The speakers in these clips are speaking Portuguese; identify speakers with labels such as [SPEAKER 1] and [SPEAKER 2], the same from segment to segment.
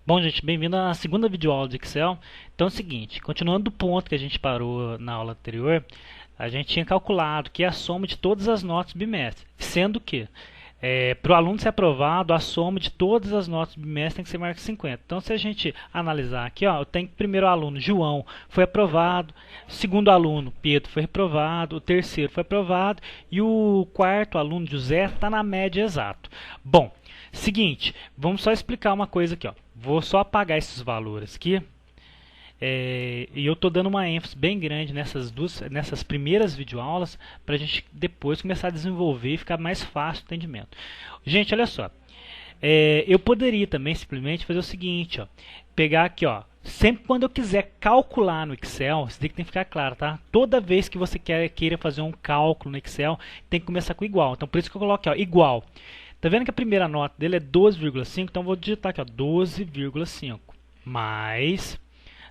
[SPEAKER 1] Bom, gente, bem-vindo à segunda videoaula de Excel. Então é o seguinte, continuando do ponto que a gente parou na aula anterior, a gente tinha calculado que é a soma de todas as notas do bimestre, sendo que para o aluno ser aprovado, a soma de todas as notas do bimestre tem que ser maior que 50. Então, se a gente analisar aqui, ó, eu tenho que o primeiro aluno, João, foi aprovado, o segundo aluno, Pedro, foi reprovado, o terceiro foi aprovado e o quarto aluno, José, está na média exato. Bom, seguinte, vamos só explicar uma coisa aqui, ó. Vou só apagar esses valores aqui. E eu estou dando uma ênfase bem grande nessas primeiras videoaulas para a gente depois começar a desenvolver e ficar mais fácil o entendimento. Gente, olha só. Eu poderia também simplesmente fazer o seguinte, ó, pegar aqui, ó, sempre quando eu quiser calcular no Excel, isso tem que ficar claro, tá? Toda vez que você queira fazer um cálculo no Excel, tem que começar com igual. Então por isso que eu coloco aqui, ó, igual. Tá vendo que a primeira nota dele é 12,5, então eu vou digitar aqui, ó, 12,5 mais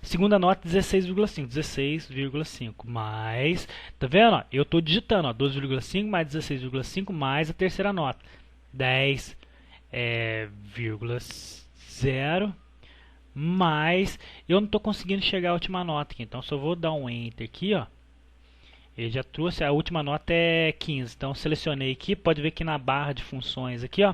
[SPEAKER 1] segunda nota 16,5 mais, tá vendo? Ó, eu estou digitando, ó, 12,5 mais 16,5 mais a terceira nota 10,0 mais, eu não estou conseguindo chegar à última nota aqui, então só vou dar um enter aqui, ó. Ele já trouxe, a última nota é 15, então selecionei aqui, pode ver que na barra de funções aqui, ó,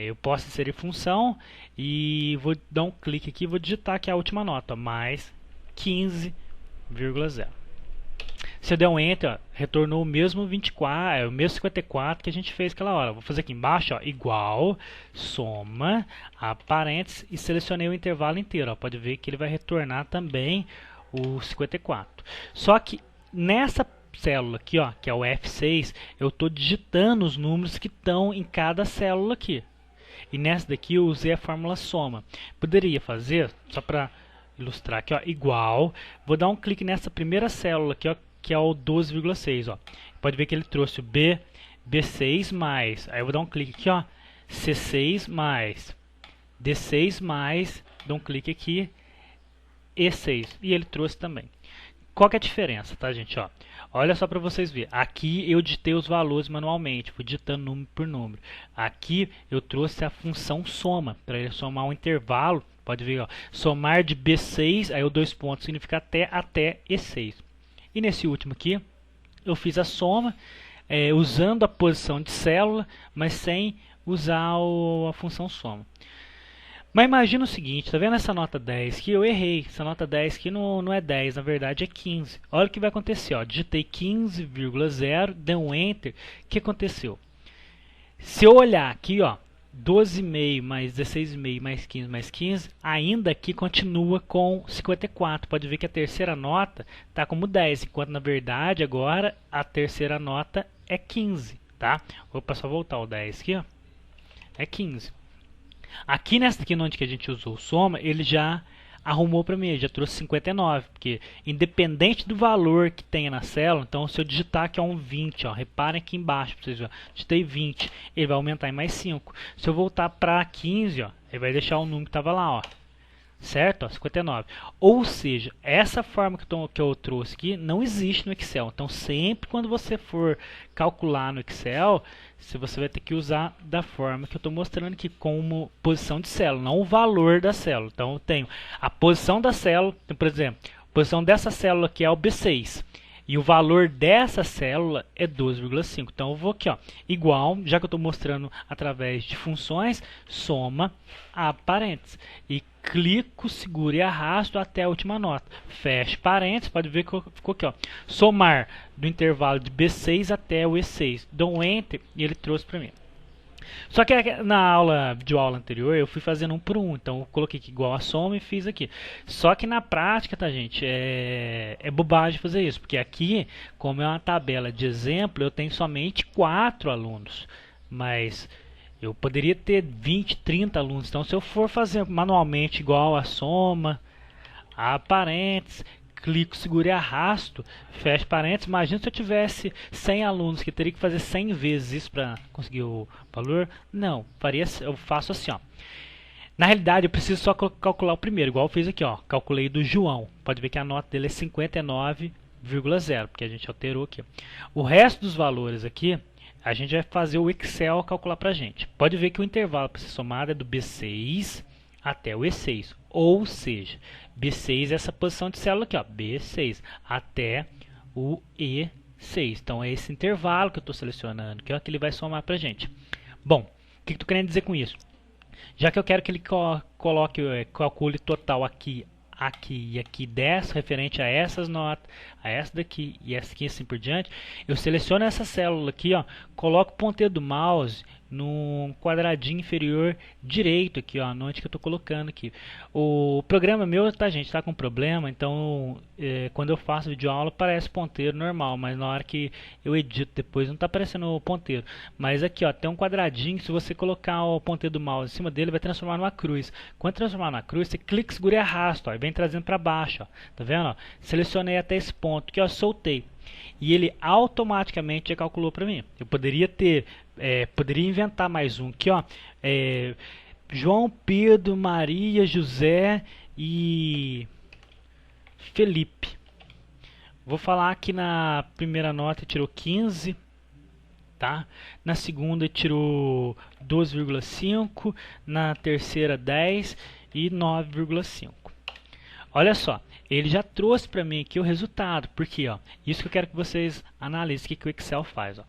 [SPEAKER 1] eu posso inserir função e vou dar um clique aqui e vou digitar aqui a última nota, ó, mais 15,0. Se eu der um enter, ó, retornou o mesmo 24, o mesmo 54 que a gente fez aquela hora. Vou fazer aqui embaixo, ó, igual, soma, a parênteses e selecionei o intervalo inteiro, ó, pode ver que ele vai retornar também o 54. Só que nessa célula aqui, ó, que é o F6, eu estou digitando os números que estão em cada célula aqui. E nessa daqui eu usei a fórmula soma. Poderia fazer, só para ilustrar aqui, ó, igual. Vou dar um clique nessa primeira célula aqui, ó, que é o 12,6. Ó. Pode ver que ele trouxe o B6 mais. Aí eu vou dar um clique aqui, ó, C6 mais, D6 mais, dou um clique aqui, E6. E ele trouxe também. Qual que é a diferença, tá, gente? Ó, olha só para vocês verem. Aqui eu digitei os valores manualmente, fui digitando número por número. Aqui eu trouxe a função soma, para ele somar um intervalo. Pode ver, ó, somar de B6, aí o dois pontos significa até E6. E nesse último aqui, eu fiz a soma usando a posição de célula, mas sem usar a função soma. Mas imagina o seguinte, tá vendo essa nota 10 que eu errei, essa nota 10 aqui não é 10, na verdade é 15. Olha o que vai acontecer, ó, digitei 15,0, dei um enter, o que aconteceu? Se eu olhar aqui, ó, 12,5 mais 16,5 mais 15, ainda aqui continua com 54. Pode ver que a terceira nota está como 10, enquanto na verdade agora a terceira nota é 15, tá? Vou só voltar o 10 aqui, ó, é 15. Aqui nessa aqui onde que a gente usou o soma, ele já arrumou para mim, ele já trouxe 59, porque independente do valor que tenha na célula, então se eu digitar aqui um 20, ó, reparem aqui embaixo, para vocês verem, digitei 20, ele vai aumentar em mais 5. Se eu voltar para 15, ó, ele vai deixar o número que estava lá, ó, certo? Ó, 59. Ou seja, essa forma que eu trouxe aqui não existe no Excel. Então, sempre quando você for calcular no Excel, você vai ter que usar da forma que eu estou mostrando aqui, como posição de célula, não o valor da célula. Então, eu tenho a posição da célula, então, por exemplo, a posição dessa célula aqui é o B6. E o valor dessa célula é 12,5. Então eu vou aqui, ó, igual, já que eu estou mostrando através de funções, soma a parênteses. E clico, seguro e arrasto até a última nota. Fecho parênteses, pode ver que ficou aqui, ó, somar do intervalo de B6 até o E6. Dou um enter e ele trouxe para mim. Só que na videoaula anterior eu fui fazendo um por um, então eu coloquei aqui igual a soma e fiz aqui. Só que na prática, tá, gente, é bobagem fazer isso, porque aqui, como é uma tabela de exemplo, eu tenho somente 4 alunos, mas eu poderia ter 20, 30 alunos. Então, se eu for fazer manualmente igual a soma, a parênteses, clico, seguro e arrasto, fecho parênteses. Imagina se eu tivesse 100 alunos, que teria que fazer 100 vezes isso para conseguir o valor. Não, eu faço assim, ó. Na realidade, eu preciso só calcular o primeiro, igual eu fiz aqui, ó. Calculei do João. Pode ver que a nota dele é 59,0, porque a gente alterou aqui. O resto dos valores aqui, a gente vai fazer o Excel calcular pra gente. Pode ver que o intervalo para ser somado é do B6 até o E6. Ou seja, B6 é essa posição de célula aqui, ó, B6 até o E6. Então é esse intervalo que eu estou selecionando, que é o que ele vai somar para a gente. Bom, o que eu estou querendo dizer com isso? Já que eu quero que ele calcule total aqui, aqui e aqui 10 referente a essas notas, a essa daqui e essa aqui assim por diante, eu seleciono essa célula aqui, ó, coloco o ponteiro do mouse no quadradinho inferior direito aqui, ó, onde que eu estou colocando aqui. O programa meu, tá, gente, tá com problema, então quando eu faço videoaula parece ponteiro normal, mas na hora que eu edito depois não está aparecendo o ponteiro. Mas aqui, ó, tem um quadradinho, se você colocar o ponteiro do mouse em cima dele, vai transformar numa cruz. Quando transformar numa cruz, você clica, segura e arrasta, ó, e vem trazendo para baixo, ó. Tá vendo? Ó? Selecionei até esse ponto que eu soltei. E ele automaticamente já calculou para mim. Eu poderia poderia inventar mais um aqui, ó. João, Pedro, Maria, José e Felipe. Vou falar que na primeira nota tirou 15, tá? Na segunda tirou 12,5, na terceira 10 e 9,5. Olha só, ele já trouxe para mim aqui o resultado, porque ó, isso que eu quero que vocês analisem o que o Excel faz. Ó.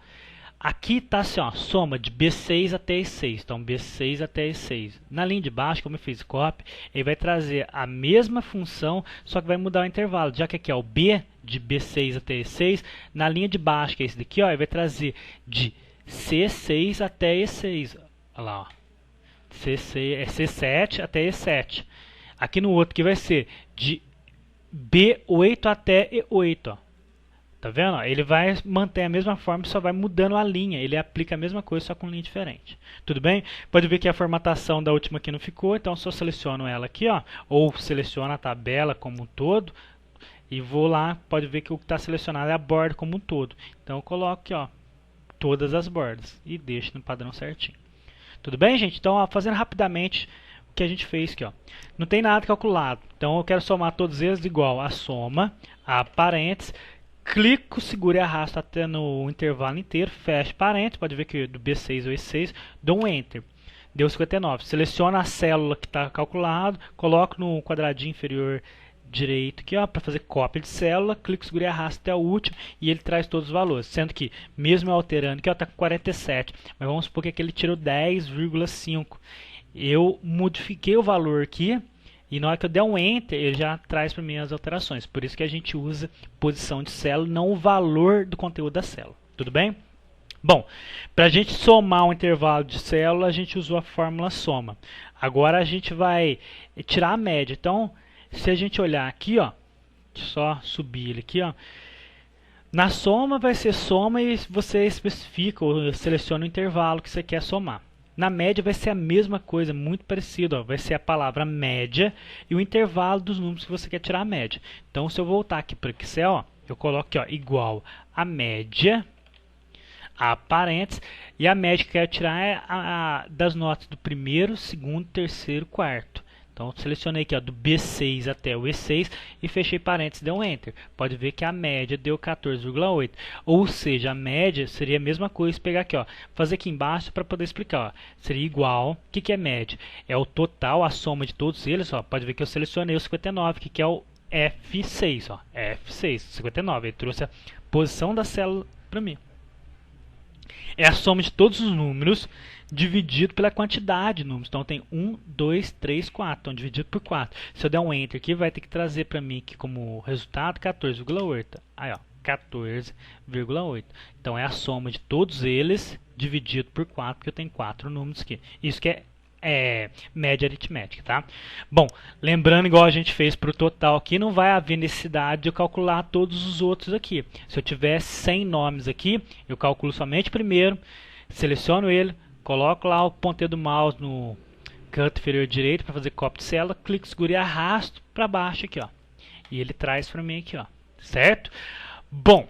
[SPEAKER 1] Aqui está assim, ó, soma de B6 até E6, então B6 até E6. Na linha de baixo, como eu fiz copy, ele vai trazer a mesma função, só que vai mudar o intervalo, já que aqui é o B de B6 até E6, na linha de baixo, que é esse daqui, ó, ele vai trazer de C6 até E6. Olha lá, ó. C7 até E7. Aqui no outro que vai ser de B8 até E8, ó. Tá vendo? Ele vai manter a mesma forma, só vai mudando a linha. Ele aplica a mesma coisa, só com linha diferente. Tudo bem? Pode ver que a formatação da última aqui não ficou, então só seleciono ela aqui, ó, ou seleciono a tabela como um todo e vou lá, pode ver que o que está selecionado é a borda como um todo. Então eu coloco aqui, ó, todas as bordas e deixo no padrão certinho. Tudo bem, gente? Então, ó, fazendo rapidamente o que a gente fez aqui, ó. Não tem nada calculado. Então eu quero somar todos eles igual a soma, a parênteses, clico, seguro e arrasto até no intervalo inteiro, fecho parênteses, pode ver que do B6 ao E6, dou um Enter. Deu 59. Seleciono a célula que está calculado, coloco no quadradinho inferior direito aqui, ó, para fazer cópia de célula, clico, seguro e arrasto até o último e ele traz todos os valores, sendo que mesmo alterando aqui, ó, tá com 47, mas vamos supor que aqui ele tirou 10,5. Eu modifiquei o valor aqui e na hora que eu der um Enter, ele já traz para mim as alterações. Por isso que a gente usa posição de célula, não o valor do conteúdo da célula. Tudo bem? Bom, para a gente somar um intervalo de célula, a gente usou a fórmula soma. Agora a gente vai tirar a média. Então, se a gente olhar aqui, ó, só subir ele aqui, ó, na soma vai ser soma e você especifica ou seleciona o intervalo que você quer somar. Na média vai ser a mesma coisa, muito parecido, ó, vai ser a palavra média e o intervalo dos números que você quer tirar a média. Então, se eu voltar aqui para o Excel, ó, eu coloco aqui, ó, igual a média, a parênteses, e a média que eu quero tirar é das notas do primeiro, segundo, terceiro, quarto. Então, selecionei aqui, ó, do B6 até o E6 e fechei parênteses, deu um Enter. Pode ver que a média deu 14,8. Ou seja, a média seria a mesma coisa, pegar aqui, ó, fazer aqui embaixo para poder explicar. Ó, seria igual, o que é média? É o total, a soma de todos eles. Ó, pode ver que eu selecionei o 59, que é o F6. Ó, F6, 59. Ele trouxe a posição da célula para mim. É a soma de todos os números dividido pela quantidade de números. Então tem 1, 2, 3, 4. Então dividido por 4. Se eu der um Enter aqui, vai ter que trazer para mim aqui como resultado 14,8. Aí, ó, 14,8. Então é a soma de todos eles dividido por 4, porque eu tenho 4 números aqui. Isso que é média aritmética, tá? Bom, lembrando, igual a gente fez para o total aqui, não vai haver necessidade de eu calcular todos os outros aqui. Se eu tiver 100 nomes aqui, eu calculo somente o primeiro, seleciono ele, coloco lá o ponteiro do mouse no canto inferior direito para fazer cópia de célula, clico, seguro e arrasto para baixo aqui, ó. E ele traz para mim aqui, ó. Certo? Bom,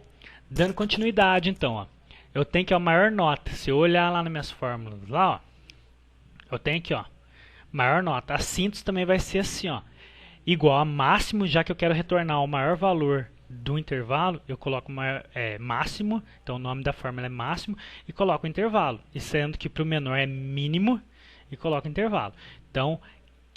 [SPEAKER 1] dando continuidade então, ó. Eu tenho que a maior nota. Se eu olhar lá nas minhas fórmulas, lá, ó, eu tenho aqui, ó, maior nota. A síntese também vai ser assim, ó, igual a máximo, já que eu quero retornar o maior valor do intervalo, eu coloco máximo, então o nome da fórmula é máximo, e coloco o intervalo. E sendo que para o menor é mínimo, e coloco o intervalo. Então, o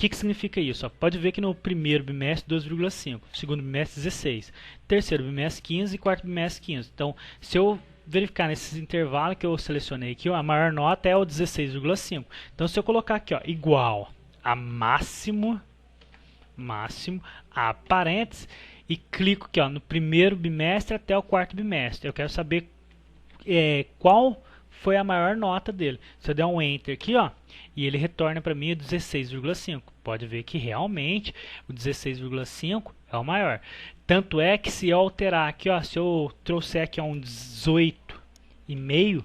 [SPEAKER 1] que significa isso? Ó, pode ver que no primeiro bimestre 12,5, segundo bimestre 16, terceiro bimestre 15 e quarto bimestre 15. Então, se eu verificar nesses intervalos que eu selecionei aqui, ó, a maior nota é o 16,5. Então, se eu colocar aqui, ó, igual a máximo, a parênteses, e clico aqui, ó, no primeiro bimestre até o quarto bimestre. Eu quero saber qual foi a maior nota dele. Se eu der um Enter aqui, ó, e ele retorna para mim 16,5. Pode ver que realmente o 16,5 é o maior. Tanto é que se eu alterar aqui, ó, se eu trouxer aqui um 18,5,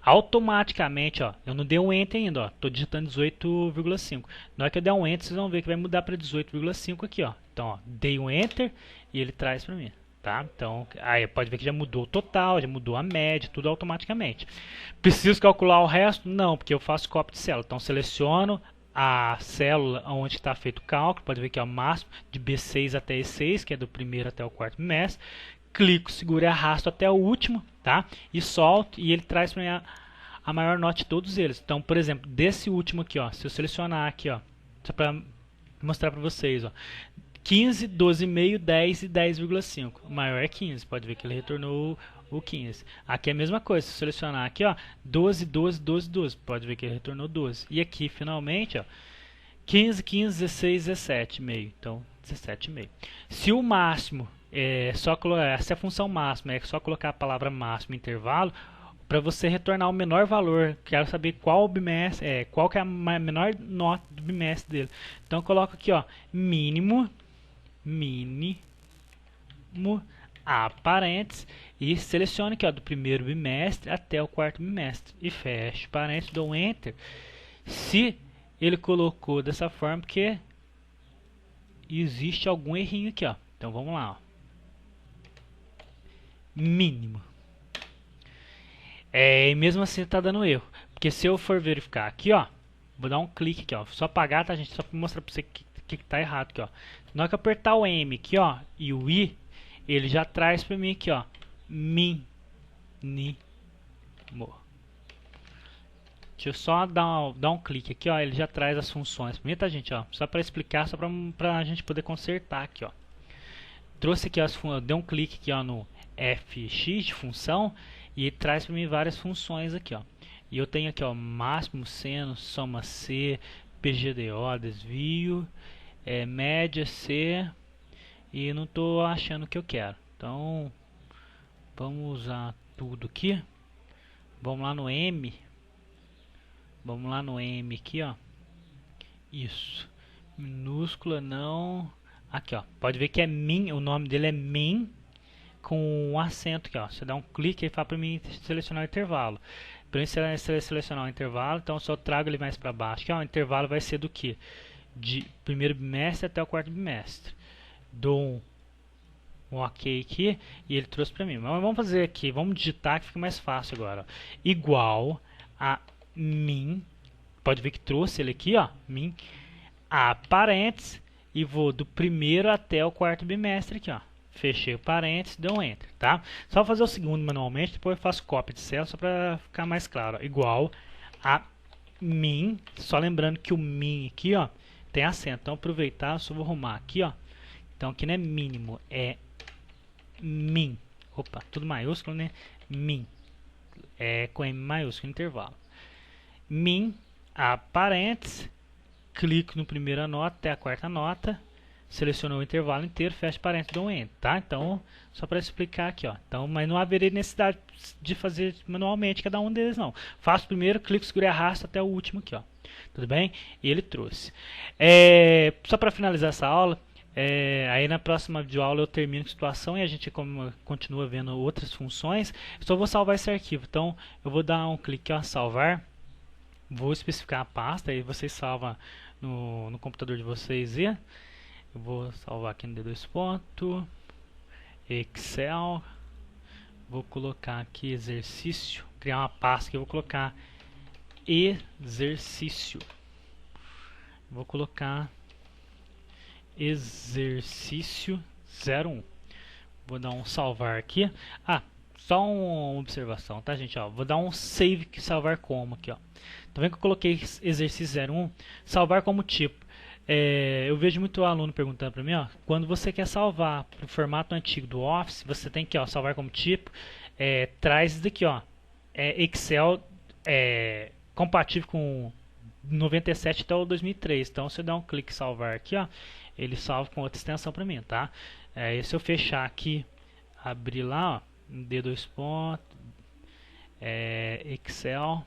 [SPEAKER 1] automaticamente, ó, eu não dei um Enter ainda, ó, tô digitando 18,5. Na hora que eu der um Enter, vocês vão ver que vai mudar para 18,5 aqui, ó. Então, ó, dei um Enter e ele traz para mim. Tá? Então, aí pode ver que já mudou o total, já mudou a média, tudo automaticamente. Preciso calcular o resto? Não, porque eu faço cópia de célula. Então, seleciono a célula onde está feito o cálculo, pode ver que é o máximo de B6 até E6, que é do primeiro até o quarto bimestre. Clico, seguro e arrasto até o último, tá? E solto, e ele traz para mim a maior nota de todos eles. Então, por exemplo, desse último aqui, ó, se eu selecionar aqui, ó, só para mostrar para vocês, ó, 15, 12,5, 10 e 10,5. O maior é 15. Pode ver que ele retornou o 15. Aqui é a mesma coisa. Se eu selecionar aqui, ó, 12, 12, 12, 12. Pode ver que ele retornou 12. E aqui, finalmente, ó, 15, 15, 16, 17,5. Então, 17,5. Se o máximo é só colocar, se a função máxima é só colocar a palavra máximo em intervalo, para você retornar o menor valor, quero saber qual bimestre, qual que é a menor nota do bimestre dele. Então, eu coloco aqui, ó, mínimo, a parênteses, e seleciono aqui, ó, do primeiro bimestre até o quarto bimestre e fecho parênteses, dou um Enter. Se ele colocou dessa forma, porque existe algum errinho aqui, ó. Então vamos lá, ó. Mínimo. E mesmo assim está dando erro, porque se eu for verificar aqui, ó, vou dar um clique aqui, ó, só apagar, tá, gente, só para mostrar para você que está errado aqui, ó. Na hora que eu apertar o M aqui, ó, e o I, ele já traz para mim aqui, ó, mínimo. Deixa eu só dar um clique aqui, ó, ele já traz as funções para mim, tá, gente, ó, só para explicar, só para a gente poder consertar aqui, ó. Trouxe aqui as funções, dei um clique aqui, ó, no fx de função e ele traz para mim várias funções aqui, ó. E eu tenho aqui, ó, máximo, seno, soma C, PGDO, desvio, média C, e não estou achando o que eu quero. Então, vamos usar tudo aqui. Vamos lá no M. Vamos lá no M aqui, ó. Isso. Minúscula não. Aqui, ó. Pode ver que é min, o nome dele é min com um acento aqui, ó. Você dá um clique e fala para mim selecionar o intervalo. Para mim selecionar o intervalo, então eu só trago ele mais para baixo. Aqui, ó, o intervalo vai ser do que? De primeiro bimestre até o quarto bimestre. Dou um OK aqui e ele trouxe para mim. Mas vamos fazer aqui, vamos digitar que fica mais fácil agora. Ó. Igual a min, pode ver que trouxe ele aqui, ó, min, a parênteses, e vou do primeiro até o quarto bimestre aqui, ó. Fechei o parênteses, deu um Enter, tá? Só fazer o segundo manualmente, depois eu faço cópia de célula só para ficar mais claro. Ó. Igual a min, só lembrando que o min aqui, ó, tem acento. Então, aproveitar, só vou arrumar aqui, ó. Então, aqui não é mínimo, é min. Opa, tudo maiúsculo, né? Min. É com M maiúsculo, intervalo. Min, a parênteses, clico no primeira nota até a quarta nota, seleciono o intervalo inteiro, fecho parênteses, dou um Enter, tá? Então, só para explicar aqui, ó. Então, mas não haveria necessidade de fazer manualmente cada um deles, não. Faço primeiro, clico, seguro e arrasto até o último aqui, ó. Tudo bem? E ele trouxe. Só para finalizar essa aula, aí na próxima videoaula eu termino a situação e a gente continua vendo outras funções. Só vou salvar esse arquivo. Então, eu vou dar um clique, ó, salvar. Vou especificar a pasta e vocês salvam no computador de vocês. Eu vou salvar aqui no D2 ponto, Excel. Vou colocar aqui exercício, criar uma pasta que eu vou colocar exercício. Vou colocar exercício 01. Vou dar um salvar aqui. Só uma observação, tá, gente? Ó, vou dar um save que salvar como aqui, ó. Tá vendo que eu coloquei exercício 01? Salvar como tipo. Eu vejo muito aluno perguntando para mim, ó, quando você quer salvar para o formato antigo do Office, você tem que, ó, salvar como tipo, traz isso daqui, ó, Excel compatível com 97 até o 2003. Então, se eu der um clique em salvar aqui, ó, ele salva com outra extensão para mim, tá? E se eu fechar aqui, abrir lá, ó, D2 pontos, Excel,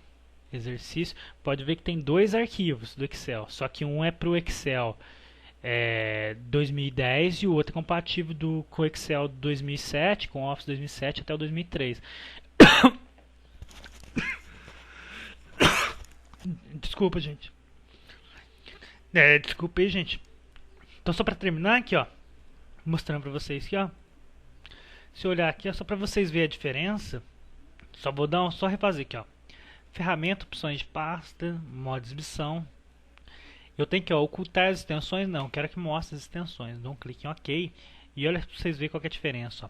[SPEAKER 1] exercício, pode ver que tem dois arquivos do Excel, só que um é para o Excel 2010 e o outro é compatível com o Excel 2007, com o Office 2007 até o 2003. Desculpa, gente. Desculpa aí, gente. Então, só para terminar aqui, ó, mostrando para vocês aqui, ó. Se eu olhar aqui, ó, só para vocês verem a diferença, só refazer aqui, ó. Ferramenta, opções de pasta, modo de exibição. Eu tenho que ocultar as extensões, não, quero que mostre as extensões. Dou um clique em OK e olha para vocês verem qual que é a diferença. Ó.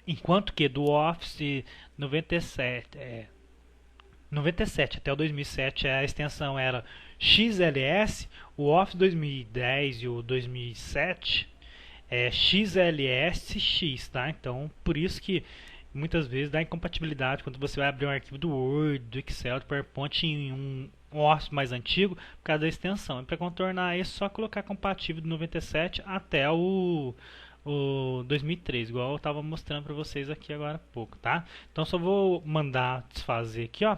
[SPEAKER 1] Enquanto que do Office 97 até o 2007 a extensão era XLS, o Office 2010 e o 2007 é XLSX, tá? Então, por isso que muitas vezes dá incompatibilidade quando você vai abrir um arquivo do Word, do Excel, do PowerPoint em um Office mais antigo, por causa da extensão. E para contornar isso, é só colocar compatível do 97 até o 2003, igual eu estava mostrando para vocês aqui agora há pouco, tá? Então só vou mandar desfazer aqui, ó,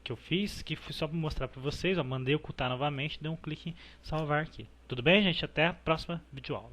[SPEAKER 1] que eu fiz, que foi só para mostrar para vocês, ó, mandei ocultar novamente, dei um clique em salvar aqui. Tudo bem, gente? Até a próxima videoaula.